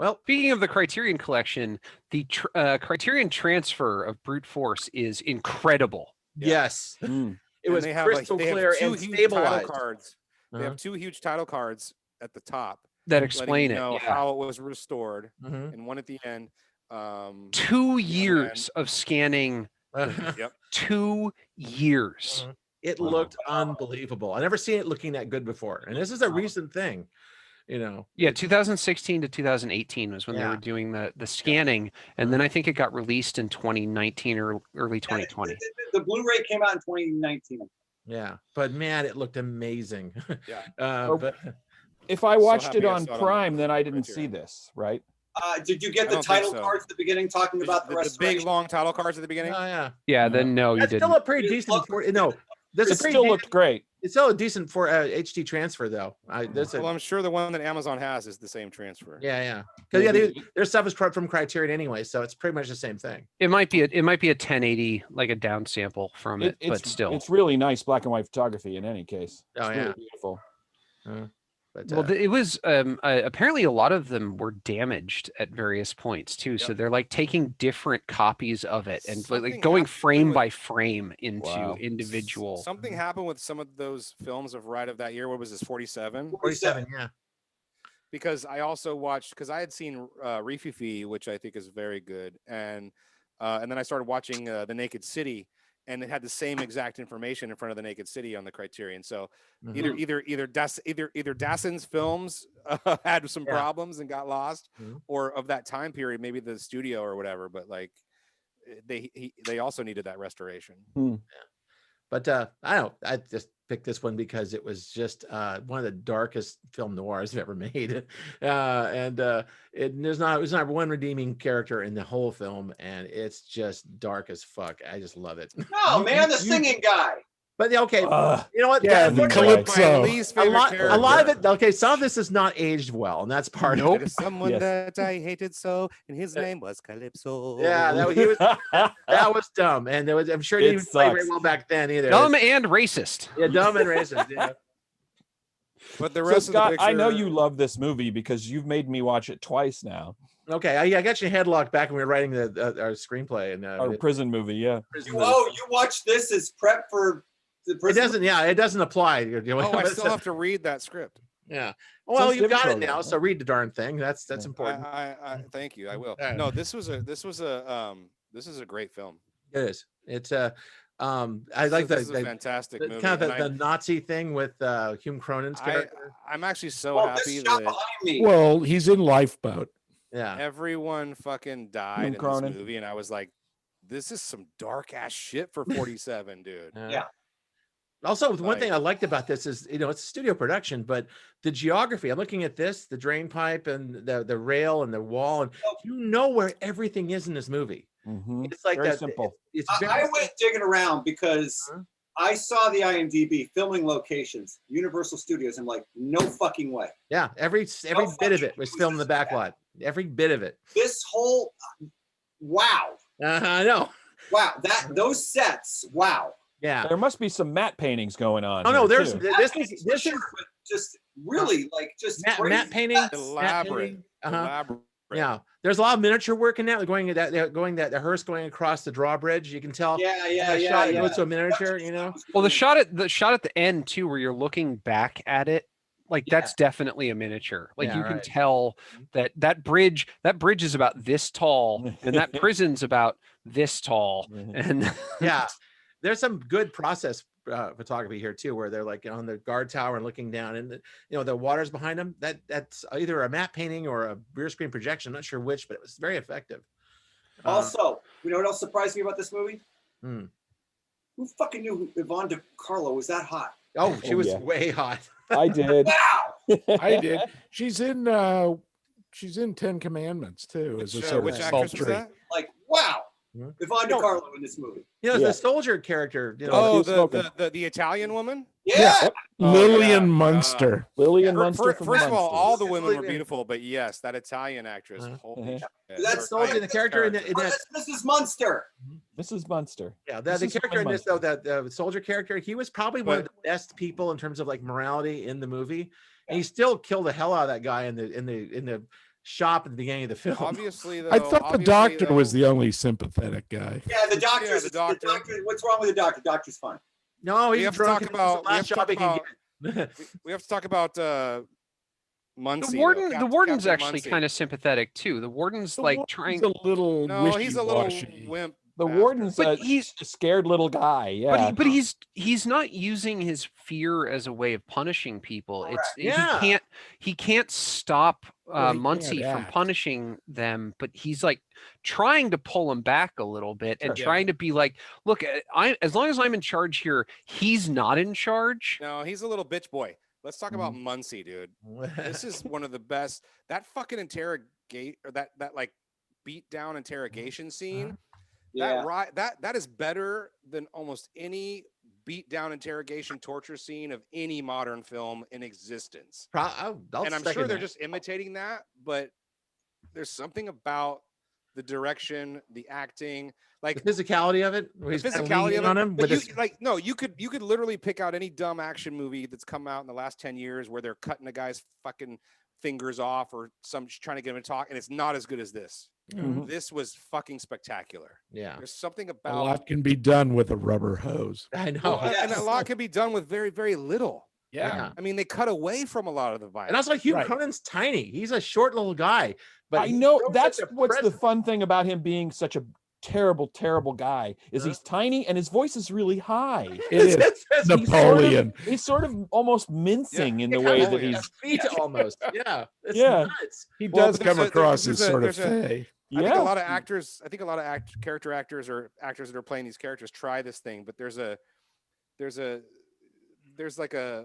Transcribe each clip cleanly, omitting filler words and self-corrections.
Well, speaking of the Criterion Collection, the Criterion transfer of Brute Force is incredible. yes, Mm. it was crystal clear and stabilized. Cards. They have 2 huge title cards at the top that explain letting you know it. how it was restored, and one at the end. 2 years of scanning. Yep. 2 years. It looked unbelievable. I never seen it looking that good before, and this is a recent thing. You know, yeah, 2016 to 2018 was when they were doing the scanning, and then I think it got released in 2019 or early 2020. The Blu-ray came out in 2019. Yeah, but man, it looked amazing. Yeah. But if I watched it on Prime, then I didn't see this, right? Did you get the title cards at the beginning talking about the restoration? big long title cards at the beginning? Oh yeah. Yeah, then no, you That's didn't. still a pretty decent. It still looked great. It's still a decent for HD transfer though. Well, I'm sure the one that Amazon has is the same transfer. Yeah. Because their stuff is from Criterion anyway, so it's pretty much the same thing. It might be a 1080 like a down sample from it, but still, it's really nice black and white photography. In any case, it's really beautiful. But it was apparently a lot of them were damaged at various points too. So they're like taking different copies of it and like going frame by frame into individual. Something happened with some of those films of Ride of that year. What was this? 47? 47, yeah. Because I also watched, because I had seen Rififi, which I think is very good, and then I started watching The Naked City, and it had the same exact information in front of The Naked City on the Criterion. So either Dassin's films had some problems and got lost, or of that time period, maybe the studio or whatever. But like they also needed that restoration. Yeah. But I just picked this one because it was just one of the darkest film noirs I've ever made, there's not one redeeming character in the whole film, and it's just dark as fuck. I just love it. No, man, the singing guy. But okay, you know what? Yeah, the Calypso. A lot of it. Okay, some of this is not aged well, and that's part of it. There's someone that I hated so, and his name was Calypso. Yeah, that was dumb, and there was. I'm sure he didn't play very well back then either. Dumb and racist. Yeah, dumb and racist. Yeah. But the rest Scott, of the picture, I know you love this movie because you've made me watch it twice now. Okay, I got your headlock back when we were writing our screenplay and our prison movie. Yeah. You watch this as prep for. It doesn't apply. I still have to read that script. Yeah. Well, you've got it now, so read the darn thing. That's important. I thank you. I will. Right. No, this is a great film. It is. It's I like this is a fantastic movie. Kind of the Nazi thing with Hume Cronin's character. I'm actually so happy that behind me. Well, he's in Lifeboat. Yeah. Everyone fucking died in this movie, and I was like, this is some dark ass shit for 47, dude. Yeah. Also, one thing I liked about this is, it's a studio production, but the geography. I'm looking at this, the drain pipe and the rail and the wall, and you know where everything is in this movie. It's like very simple. I went digging around because I saw the IMDb filming locations, Universal Studios. I'm like, no fucking way. Yeah, every bit of it was filmed in the back lot. Every bit of it. This whole, wow. I know. Wow, those sets, wow. Yeah, there must be some matte paintings going on. Oh no, this is just really like just matte painting, elaborate. Yeah, there's a lot of miniature work in that. Going that hearse going across the drawbridge. You can tell. Yeah. Goes to a miniature. Well, the shot at the end too, where you're looking back at it, like that's definitely a miniature. Like you can tell that bridge is about this tall, and that prison's about this tall, and yeah. There's some good process photography here too, where they're like on the guard tower and looking down, and the water's behind them. That's either a matte painting or a rear screen projection. I'm not sure which, but it was very effective. Also, you know what else surprised me about this movie? Who fucking knew Yvonne DiCarlo was that hot? Oh, she was way hot. I did. Wow. I did. She's in 10 Commandments too. Which actress was that? Like, wow. Yvonne DiCarlo in this movie. The soldier character. The Italian woman. Yeah. Lillian Munster. Lillian Munster. First of all the women were beautiful, but yes, that Italian actress. Holy shit. That's soldier. The character in that. Mrs. Munster. Mrs. Munster. Yeah, the character in this though, that soldier character, he was probably one of the best people in terms of like morality in the movie, and he still killed the hell out of that guy in the shop at the beginning of the film. Obviously, though, I thought the doctor was the only sympathetic guy. Yeah, the doctor. Yeah, the doctor. What's wrong with the doctor? Doctor's fine. No, We he's have to drunk. talk and this is the about- we last have to job talk he can about- get. We have to talk about Muncie. The warden, though. the warden's Captain actually Muncie. kind of sympathetic too. The warden's The like warden's trying. He's a little No, he's a little wishy-washy. wimp. The bastard. warden's But a he's- scared little guy. Yeah. But he's not using his fear as a way of punishing people. It's Yeah. he can't stop Well, he Muncie can't from act. punishing them, but he's like trying to pull him back a little bit and Sure. trying to be like, look, as long as I'm in charge here, he's not in charge. No, he's a little bitch boy. Let's talk about Muncie, dude. This is one of the best. That fucking interrogate or that like beat down interrogation scene. Yeah. That is better than almost any beat down interrogation torture scene of any modern film in existence. I'll And I'm second sure they're that. just imitating that, but there's something about the direction, the acting, like the physicality of it. Where the he's kinda physicality leaning of it. on him But with you, his, you could literally pick out any dumb action movie that's come out in the last 10 years where they're cutting a guy's fucking fingers off or some trying to get him to talk, and it's not as good as this. Mhm. This was fucking spectacular. yeah. There's something A about lot can be done with a rubber hose. I know. well, and a lot can be done with very, very little. Yeah. I mean, they cut away from a lot of the violence. And also, Hugh Right. Cronen's tiny. He's a short little guy. But I he's know so that's such a what's the presence. fun thing about him being such a terrible guy is he's tiny and his voice is really high. It is It's Napoleon. He's sort of almost mincing in the it way comes that with he's his feet almost. Yeah. It's Yeah. nuts. He Well, does but there's come a- across there's as a- sort of there's a- fey. I think a yeah. lot of actors, character actors or actors that are playing these characters try this thing, but there's like a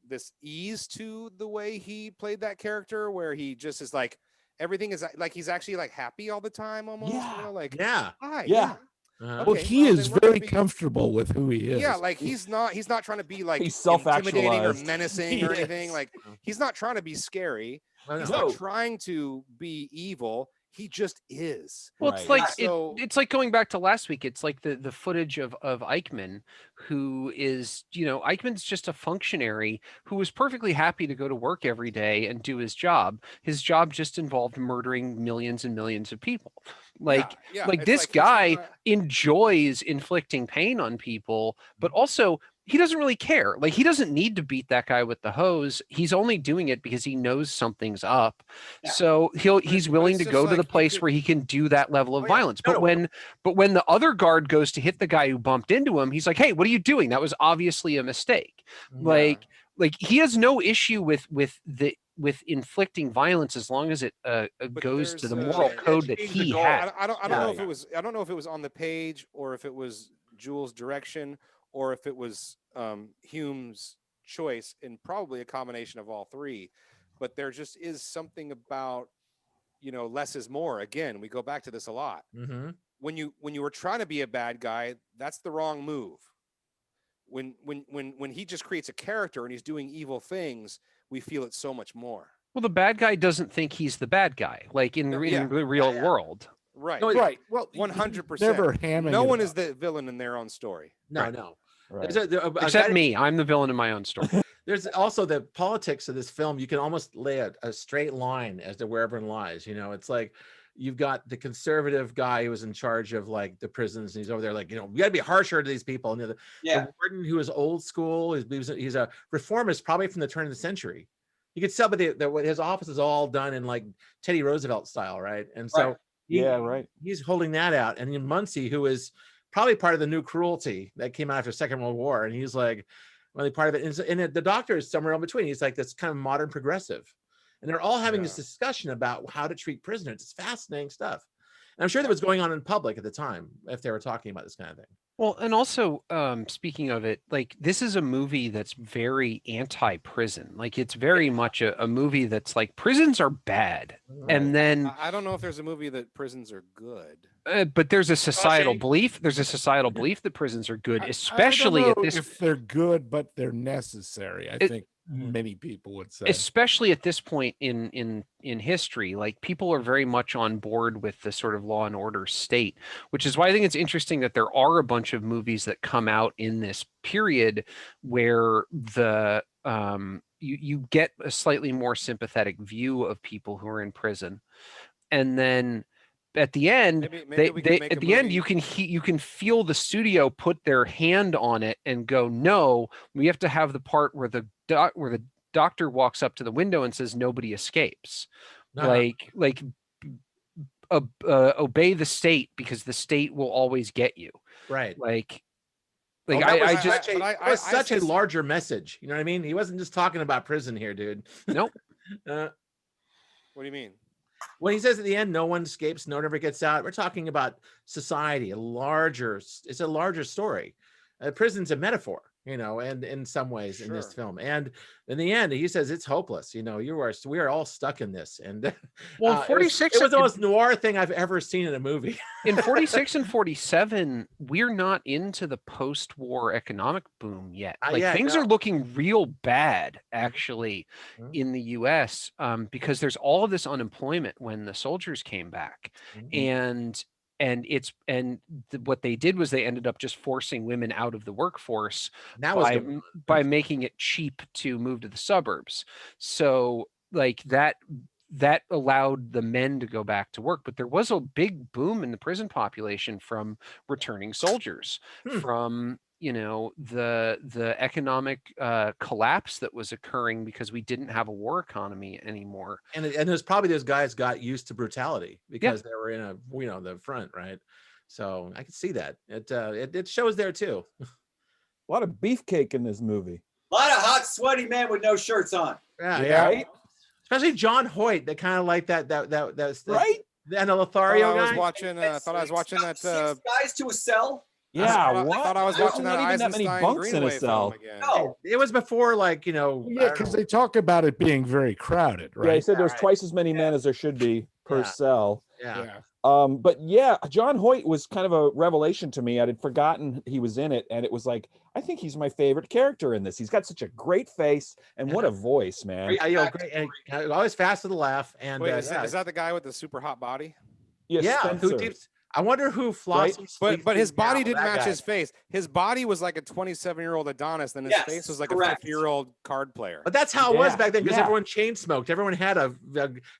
this ease to the way he played that character where he just is like everything is like he's actually like happy all the time almost. Yeah. You know, like Yeah. hi, Yeah. Uh-huh. Well, okay, he well, is then we're gonna very be- comfortable with who he is. Yeah, like he's not trying to be like He's intimidating or self-actualized. menacing or He anything. is. Like he's not trying to be scary. I He's know. not trying to be evil. He just is. Well, it's like So- it's like going back to last week. It's like the footage of Eichmann, who is, Eichmann's just a functionary who was perfectly happy to go to work every day and do his job. His job just involved murdering millions and millions of people. Like Yeah, like it's this he's guy not- enjoys inflicting pain on people, but also he doesn't really care. Like he doesn't need to beat that guy with the hose. He's only doing it because he knows something's up. Yeah. So he's willing it's to just go to like the you place could- where he can do that level of Oh, yeah. violence. No, But no. when the other guard goes to hit the guy who bumped into him, he's like, "Hey, what are you doing? That was obviously a mistake." Like he has no issue with inflicting violence as long as it goes to the there's, moral uh, code that achieves the he goal. has. I don't know if Yeah. it was. I don't know if it was on the page or if it was Jules' direction or if it was Hume's choice, and probably a combination of all three. But there just is something about less is more. Again, we go back to this a lot. Mm-hmm. When you were trying to be a bad guy, that's the wrong move. When he just creates a character and he's doing evil things, we feel it so much more. Well, the bad guy doesn't think he's the bad guy, like in the Yeah. real world. Right. No, Right. Well, 100%. Never hamming No it one up. is the villain in their own story. No, Right. no. Right. Except me. I'm the villain in my own story. There's also the politics of this film. You can almost lay a straight line as to where everyone lies. It's like you've got the conservative guy who was in charge of like the prisons, and he's over there like, we got to be harsher to these people. And Yeah. the warden who is old school, he's a reformist, probably from the turn of the century. You could tell, but his office is all done in like Teddy Roosevelt style, right? And so Right. Yeah, right. he's holding that out. And then Muncie, who is probably part of the new cruelty that came out after Second World War, and he's like really part of it. And the doctor is somewhere in between. He's like this kind of modern progressive, and they're all having this discussion about how to treat prisoners. It's fascinating stuff. And I'm sure that was going on in public at the time if they were talking about this kind of thing. Well, and also, speaking of it, like this is a movie that's very anti-prison. Like it's very much a movie that's like prisons are bad, and then I don't know if there's a movie that prisons are good. but there's a societal Shane? belief. There's a societal belief that prisons are good, I don't especially at know this. if they're good, but they're necessary. I It- think many people would say. Especially at this point in history, like people are very much on board with the sort of law and order state, which is why I think it's interesting that there are a bunch of movies that come out in this period where the you get a slightly more sympathetic view of people who are in prison, and then at the end, maybe we can make at a the end movie. you can feel the studio put their hand on it and go, no, we have to have the part where the doctor walks up to the window and says nobody escapes, like obey the state because the state will always get you, Right. like that was such a larger message. You know what I mean? He wasn't just talking about prison here, dude. Nope. What do you mean? When he says at the end, no one escapes, no one ever gets out, we're talking about society, it's a larger story. Prison's a metaphor, you know, and in some ways in this film. And in the end, he says it's hopeless. You know, we are all stuck in this. And well, 46, it was the most noir thing I've ever seen in a movie. In 46 and 47, we're not into the post-war economic boom yet. Like things are looking real bad, actually, in the U.S. Because there's all of this unemployment when the soldiers came back, what they did was they ended up just forcing women out of the workforce by making it cheap to move to the suburbs. So like that allowed the men to go back to work, but there was a big boom in the prison population from returning soldiers, from the economic collapse that was occurring because we didn't have a war economy anymore. And there's probably those guys got used to brutality because they were in the front, right? So I can see that it shows there too. A lot of beefcake in this movie. A lot of hot, sweaty men with no shirts on. Yeah. Right? Especially John Hoyt, that kind of like that's right. And a Lothario guy. I thought I was watching that. 6 guys to a cell. Yeah, what? I thought I was watching that not even that many Eisenstein bunks in a Greenway cell. film again. No. It was before, like, Yeah, because they talk about it being very crowded, right? Yeah, he said there's twice as many men as there should be per cell. Yeah. But yeah, John Hoyt was kind of a revelation to me. I had forgotten he was in it, and it was like, I think he's my favorite character in this. He's got such a great face, and what a voice, man. Great. And always fast to the laugh. And wait, is that the guy with the super hot body? Yeah, I wonder who Flossy. But his body didn't match his face. His body was like a 27-year-old Adonis, then his face was like a 50-year-old card player. But that's how it was back then, because everyone chain smoked. Everyone had a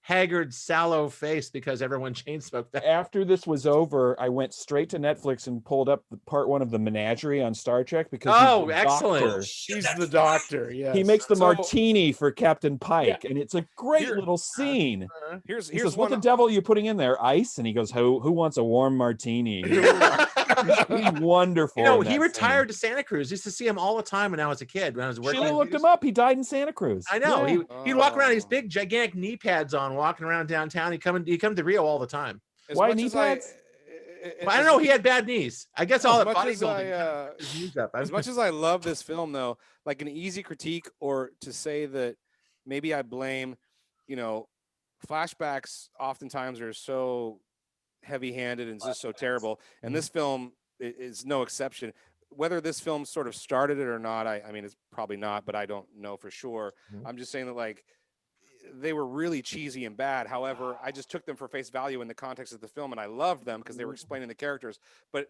haggard, sallow face because everyone chain smoked. After this was over, I went straight to Netflix and pulled up the part 1 of the Menagerie on Star Trek because excellent. He's the doctor. Yeah, he makes the martini for Captain Pike, and it's a great little scene. Here's says, what the devil are you putting in there? Ice? And he goes, who wants a warm martini? He's wonderful. You know, he retired to Santa Cruz. Used to see him all the time when I was a kid. When I was working, Sheila looked him up. He died in Santa Cruz. I know. Yeah. He'd walk around these big, gigantic knee pads on, walking around downtown. He'd come to Rio all the time. Why knee pads? I don't know. He had bad knees. I guess all the bodybuilding. As much as I love this film, though, like an easy critique or to say that maybe I blame, flashbacks oftentimes are so heavy-handed and just so terrible, and this film is no exception. Whether this film sort of started it or not, I mean, it's probably not, but I don't know for sure. I'm just saying that, like, they were really cheesy and bad. However, I just took them for face value in the context of the film, and I loved them because they were explaining the characters. But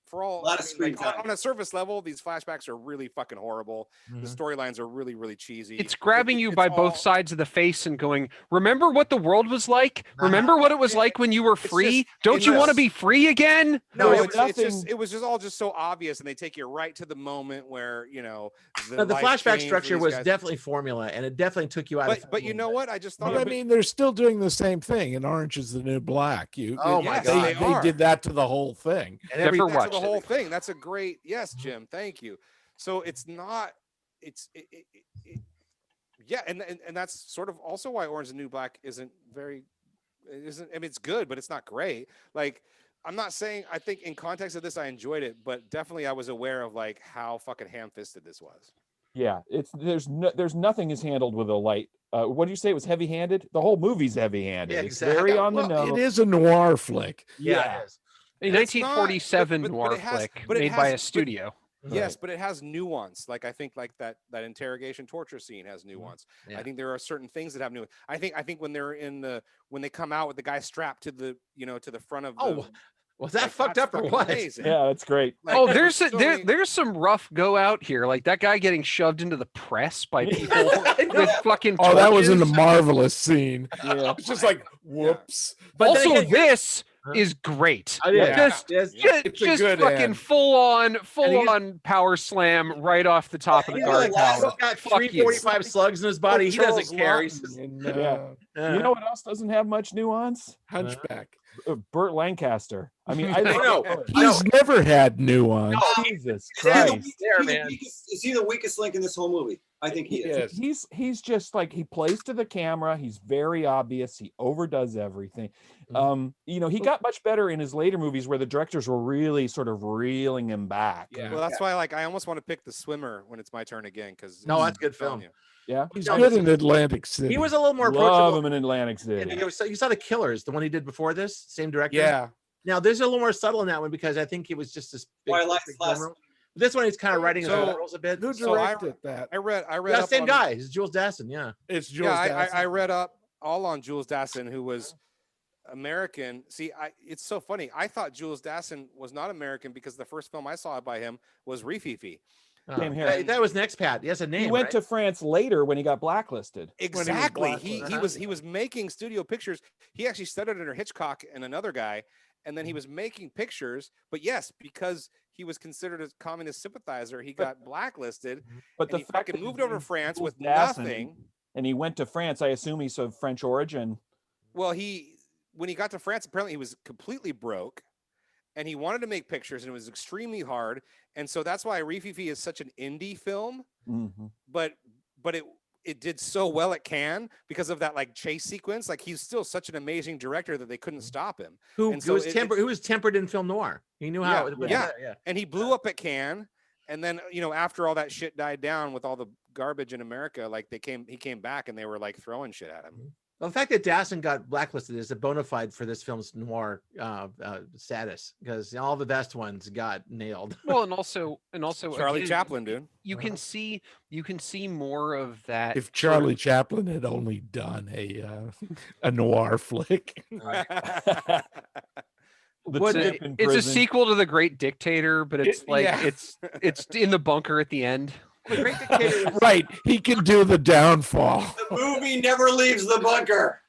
for all, on a surface level, these flashbacks are really fucking horrible. The storylines are really, really cheesy. It's grabbing you by both sides of the face and going, remember what the world was like? Remember what it was like when you were free? Don't you want to be free again? No, it was just all so obvious, and they take you right to the moment where, the flashback structure was definitely formula, and it definitely took you out. But you know what? I just thought. I mean, they're still doing the same thing in Orange Is the New Black. My God, they did that to the whole thing. And never watched the whole thing. That's a great Jim. Thank you. So it's not. Yeah, and that's sort of also why Orange is the New Black isn't. I mean, it's good, but it's not great. Like, I'm not saying. I think in context of this, I enjoyed it, but definitely I was aware of like how fucking ham-fisted this was. Yeah, there's nothing is handled with a light. What do you say? It was heavy-handed. The whole movie's heavy-handed. Yeah, exactly. It's very on the nose. It is a noir flick. Yeah. It is. A 1947 noir flick made by a studio. Yes, but it has nuance. Like, I think like that interrogation torture scene has nuance. I think there are certain things that have nuance. I think when they're when they come out with the guy strapped to the to the front of Was that Like, fucked that's up or fucking what? amazing. Yeah, that's great. Like, Oh, there there's was so many- there's some rough go out here, like that guy getting shoved into the press by people I know. with fucking. Oh, that was in the torches. marvelous scene. Yeah. It's just like, whoops. But then Also, again, you're- this Huh? is great. Oh, yeah. Just, Yes. It's a just good fucking end. full he's- on power slam right off the top of the He's guard got, tower. got Fuck you. 345 slugs in his body. He Charles doesn't care. He's Laughton just, in, Yeah. You know what else doesn't have much nuance? Hunchback. Burt Lancaster. I mean, I know. He's never had nuance. Jesus Is he the Christ. weak- There, he's the man. weakest- is he the weakest link in this whole movie? I think he is. Yes. He's just like, he plays to the camera. He's very obvious. He overdoes everything. You know, he got much better in his later movies where the directors were really sort of reeling him back. Yeah. Well, that's why like I almost want to pick The Swimmer when it's my turn again because No, that's a good film. Yeah. He's No, good in Atlantic City. he was a little more Love approachable. him in Atlantic And City. you saw The Killers, the one he did before this, same director. Yeah. Now there's a little more subtle in that one because I think it was just this big. Twilight's big last- film. This one he's kind of writing his So- own rules a bit. Who So I- directed that? I read Yeah, up same on- guy. It's Jules Dassin. Yeah. It's Jules Yeah, I Dassin. read up all on Jules Dassin, who was American. See, it's so funny. I thought Jules Dassin was not American because the first film I saw by him was Rififi. Same here. That was Next Pat. He has a name. He went right? to France later when he got blacklisted. Exactly. blacklisted. He was making studio pictures. He actually studied under Hitchcock and another guy, and then he was making pictures. But yes, because he was considered a communist sympathizer, he got blacklisted. But And the he fact fucking that moved his over to name's France Jules with Dassin, nothing. and he went to France. I assume he's of French origin. Well, when he got to France, apparently he was completely broke, and he wanted to make pictures, and it was extremely hard. And so that's why Rififi is such an indie film. Mhm. But it did so well at Cannes because of that like chase sequence. Like he's still such an amazing director that they couldn't stop him. who and so was it- tempered. Who was tempered in film noir. He knew how. Yeah. And he blew up at Cannes. And then, after all that shit died down with all the garbage in America, like he came back and they were like throwing shit at him. Well, the fact that Dassin got blacklisted is a bona fide for this film's noir status because all the best ones got nailed. Well, and also Charlie again, Chaplin, dude. You can see more of that. If Charlie Chaplin had only done a noir flick. The It's tip in a prison. sequel to The Great Dictator, but it's like yeah. it's in the bunker at the end. The Great Dictator was, Right. He can do the downfall. The movie never leaves the bunker.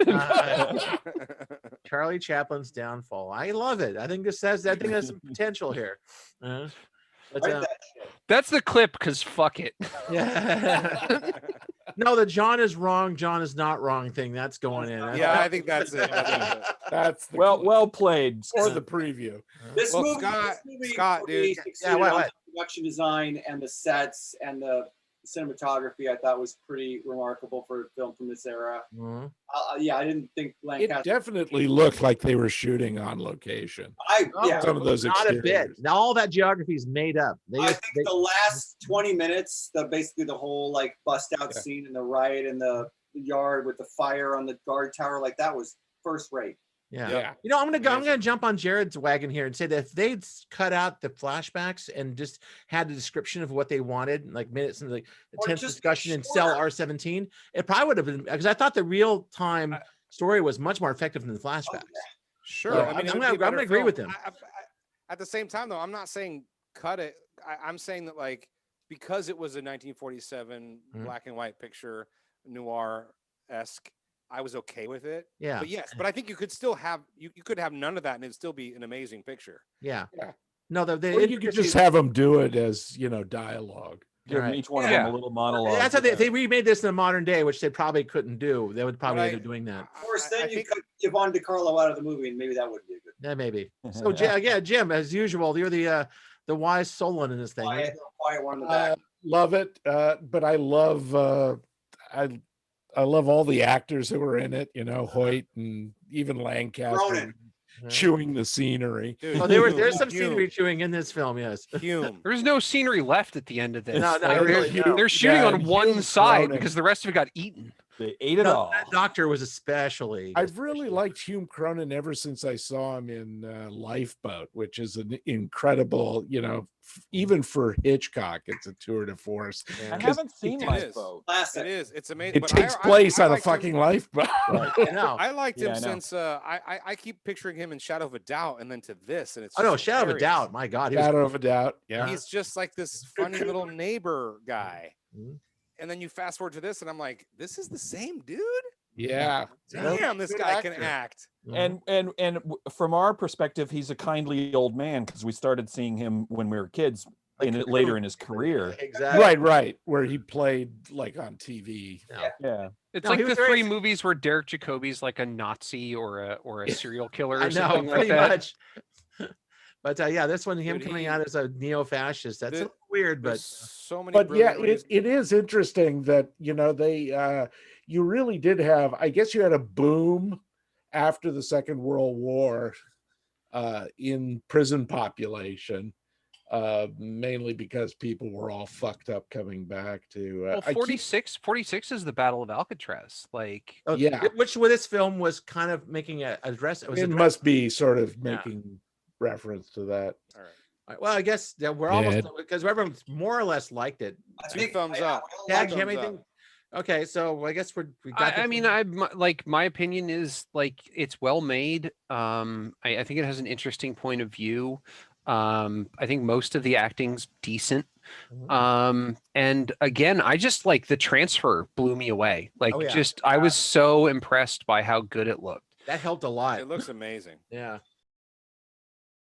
Charlie Chaplin's downfall. I love it. I think this says that thing has some potential here. But, Write that shit. That's the clip because fuck it. yeah. No, the John is wrong, John is not wrong thing. That's going in. Yeah, I think that's it. That's the well played. or the preview. This Well, movie, Scott- this movie Scott, for me dude. succeeded what? on the production design and the sets and the cinematography. I thought was pretty remarkable for a film from this era. Mhm. Yeah, I didn't think It Lancaster. definitely looked like they were shooting on location. Yeah, Some of those Not a bit. exteriors. Now, all that geography is made up. They I just- think the last 20 minutes, basically the whole like bust out Yeah. scene in the riot in the yard with the fire on the guard tower, like that was first rate. yeah. Yeah. You know, I'm gonna Amazing. jump on Jared's wagon here and say that if they'd cut out the flashbacks and just had a description of what they wanted, like minutes and like Or intense just discussion and sell shorter. R17, it probably would have been because I thought the real time story was much more effective than the flashbacks. Sure. Yeah, I mean, it I'm would be a gonna better agree film. with him. At the same time, though, I'm not saying cut it. I'm saying that like because it was a 1947 Mhm. black and white picture, noir-esque, I was okay with it. Yeah, But yes, but I think you could still have you could have none of that and it'd still be an amazing picture. yeah. Yeah. No, the Or you could just have them do it as, dialogue. Give Right. each one of Yeah. them a little monologue. that's how they, if they remade this in the modern day, which they probably couldn't do. They would probably But end up doing that. Of course, then I you think- cut Yvonne DiCarlo out of the movie, and maybe that would be a good. Yeah, maybe. So, yeah, Jim, as usual, you're the wise Solon in this thing. Quiet, quiet one in the back. Love it. But I love I love all the actors who were in it, Hoyt and even Lancaster Ronan. chewing the scenery. Dude, Oh, there's Hume, some Hume, scenery chewing in this film. Yes. Hume. There's no scenery left at the end of this. No, Like, really, no. they're shooting Yeah, on and one Hume's side Ronan. because the rest of it got eaten. They ate it No, all. that doctor was especially. I've really liked Hume Cronin ever since I saw him in Lifeboat, which is an incredible, even for Hitchcock, it's a tour de force. Yeah. I haven't seen It Lifeboat. Classic. It is. It's amazing. It but takes I place on a liked him- fucking lifeboat. Right. I know. I liked him Yeah, I know. since I keep picturing him in Shadow of a Doubt, and then to this, and it's Oh no, just shadow of a hilarious. doubt. My God, he was Shadow of a doubt. Yeah. He's just like this funny little neighbor guy. Mhm. And then you fast forward to this, and I'm like, this is the same dude. Yeah. Damn, this Good guy can actor. act. And from our perspective, he's a kindly old man because we started seeing him when we were kids later in his career. Exactly. Right. Where he played like on TV. Yeah. It's No, like he the was very- 3 movies where Derek Jacobi's like a Nazi or a serial killer or I know, something like pretty that. much. But yeah, this one, him Dude, coming he- out as a neo-fascist, that's a the- little weird, There's but so many. But yeah, brilliant it is interesting that they you really did have, I guess you had a boom after the Second World War in prison population, mainly because people were all fucked up coming back to Well, I keep- 46 is the Battle of Alcatraz. Like, oh, yeah. which with this film was kind of making a address. It was it address- must be sort of Yeah. making reference to that. All right. All right, well, I guess that we're Yeah. almost because everyone's more or less liked it. I 2 think- thumbs I- I up. don't Dad, like do you have thumbs up. anything? Okay, so I guess we got. I this mean, one. like my opinion is like it's well made. I think it has an interesting point of view. I think most of the acting's decent. And again, I just like the transfer blew me away. Like, Oh, yeah. just I was so impressed by how good it looked. That helped a lot. It looks amazing. Yeah.